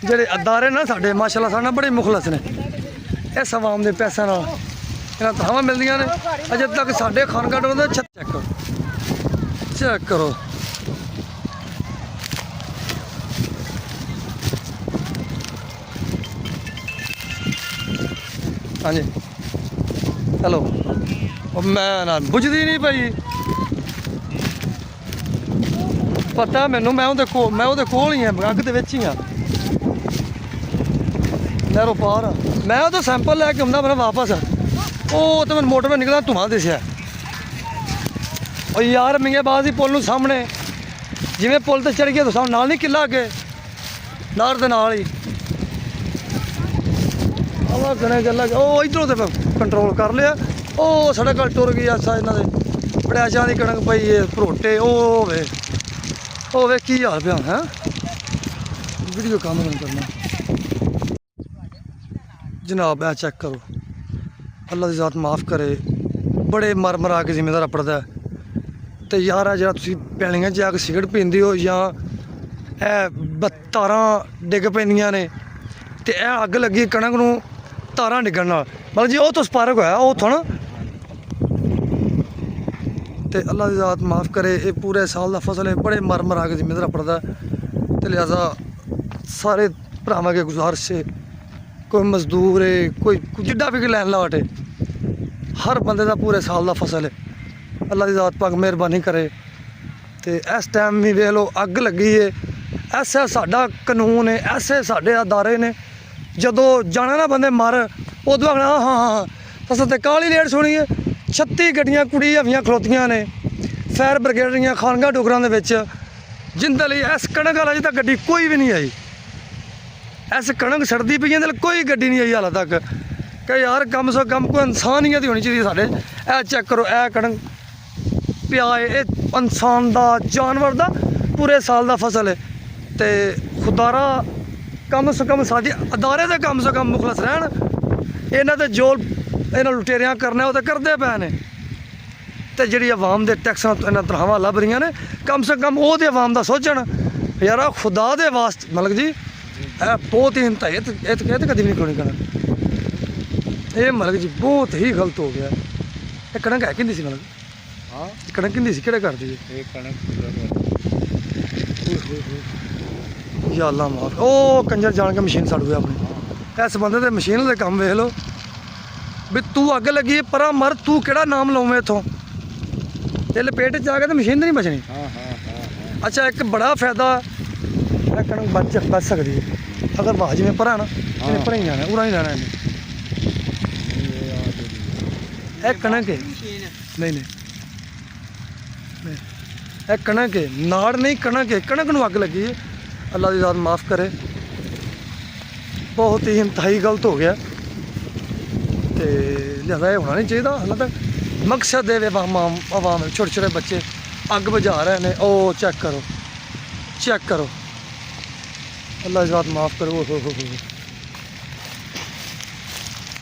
ਜਿਹੜੇ ਅਦਾਰੇ ਨਾ ਸਾਡੇ ਮਾਸ਼ਾਅੱਲਾ ਸਾਡੇ ਨਾਲ ਬੜੇ ਮੁਖਲਸ ਨੇ। ਇਸ ਆਵਾਮ ਦੇ ਪੈਸਿਆਂ ਨਾਲ ਇਹਨਾਂ ਤਨਖਾਹਾਂ ਮਿਲਦੀਆਂ ਨੇ। ਅਜੇ ਤੱਕ ਸਾਡੇ ਖਾਨਗਾਹ ਦਾ ਚੈੱਕ ਕਰੋ। ਹਾਂਜੀ ਹੈਲੋ, ਮੈਂ ਨਾ ਬੁਝਦੀ ਨਹੀਂ ਪਈ, ਪਤਾ ਮੈਨੂੰ। ਮੈਂ ਉਹਦੇ ਕੋਲ ਹੀ ਹਾਂ, ਅੱਗ ਦੇ ਵਿੱਚ ਹੀ ਹਾਂ, ਨਹਿਰੋਂ ਪਾਰ ਆ। ਮੈਂ ਉਹਦਾ ਸੈਂਪਲ ਲੈ ਕੇ ਆਉਂਦਾ ਮੇਰਾ ਵਾਪਸ। ਉਹ ਤਾਂ ਮੈਨੂੰ ਮੋਟਰ 'ਤੇ ਨਿਕਲਦਾ ਧੂੰਆਂ ਦਿਸਿਆ। ਉਹ ਯਾਰ ਮਿੰਗੇਬਾਜ਼ ਦੀ ਪੁੱਲ ਨੂੰ ਸਾਹਮਣੇ, ਜਿਵੇਂ ਪੁੱਲ 'ਤੇ ਚੜ੍ਹ ਗਿਆ ਤਾਂ ਸਾਹਮਣੇ ਨਾਲ ਨਹੀਂ ਕਿੱਲਾ ਅੱਗੇ ਨਹਿਰ ਦੇ ਨਾਲ ਹੀ ਆਵਾ ਗਣੇ ਗੱਲਾਂ। ਉਹ ਇੱਧਰੋਂ ਤਾਂ ਕੰਟਰੋਲ ਕਰ ਲਿਆ। ਉਹ ਸਾਡੇ ਘਰ ਟੁਰ ਗਈ ਆ ਇਹਨਾਂ ਦੇ ਬੜਿਆਸ਼ਾਂ ਦੀ ਕਣਕ ਪਈ ਇਹ ਭਰੋਟੇ। ਉਹ ਵੇ ਕੀ ਹਾਲ ਪਿਆ ਹੈ। ਵੀਡੀਓ ਕੰਮ ਨਹੀਂ ਕਰਨਾ ਜਨਾਬ। ਇਹ ਚੈੱਕ ਕਰੋ, ਅੱਲਾ ਦੀ ਜ਼ਾਤ ਮਾफ़ करे। बड़े मर मरा के जिम्मेदार अपड़दा तो यार जो तुम पैलियां च आके सिगरट पींदे हो या तारां डिग पैंदियां ने तो यह अग लगी कणक नूं तारां डिगण नाल, मतलब जी वो तो स्पार्क होया वो थोड़ा। तो अल्लाह की ज़ात माफ़ करे, ये पूरे साल का फसल है। बड़े मर मरा के जिम्मेदार अपड़दा तो लिहाजा सारे भरावां के गुजारिश है, कोई मजदूर है, कोई जिड्डा भी लैन लाट है, हर बंदे का पूरे साल का फसल है। अल्लाह की ज़ात पाक मेहरबानी करे। तो इस टाइम भी वेख लो अग लगी है। ऐसा साडा कानून है, ऐसे साडे अदारे ने। जदों जाना ना बंदे मर उदों आखना हाँ हाँ हाँ असां ते काली लेट सुनी है। 36 गड्डियां कुड़ी हवियां खलोतियां ने फायर ब्रिगेड दियां खानगा डोगरां दे विच, जिंदे लई इस कणक वाला अजे तक गड्डी कोई भी नहीं आई। इस कणक सड़दी पई है कोई गड्डी नहीं आई हाल तक। कि यार कम से कम कोई इंसानियत ही होनी चाहिए साढ़े। ए चेक करो, ए कणक पिया है, ये इंसान का जानवर का पूरे साल का फसल है। तो खुदारा कम से कम साडी अदारे तो कम से कम मुखलस रहन। इन्हां ते जो इन्हां लुटेरियां करना वो तो करते पे ने। तो जी आवाम के टैक्सां इन्हां तनखावां लभ रही ने, कम से कम वो तो आवाम का सोचण यार खुदा दे वास्ते। मतलब जी बहुत ही इंतहा ये तो कभी भी नहीं खोनी कणक। ये मतलब जी बहुत ही गलत हो गया। ये कणक है किंदी सी, मतलब हाँ कणक किंदी सी, किहड़े करदी है या अल्लाह माफ। ओ कंजर जान के मशीन सड़ गया अपनी। इस बंदे दे मशीन दे काम वेख लो भी तू अग लगी परा मर, तू केड़ा नाम लावें इथों ते लपेट च आ गए तो मशीन नहीं बचनी। अच्छा एक बड़ा फायदा कणक बच सकती है अगर वाज में भरा ना, पर ही जाना उरा ही जाना इन्हें। कणक है नहीं कणक है, नाड़ नहीं कणक है। कणक नूं अग लगी है। अल्लाह की ज़ात माफ़ करे, बहुत ही इंतहाई गलत हो गया। तो लिहाजा होना नहीं चाहिए। हालांकि मकसद है आवाम छोटे छोटे बच्चे अग बुझा रहे हैं। ओ चेक करो अल्लाह की ज़ात माफ़ करो।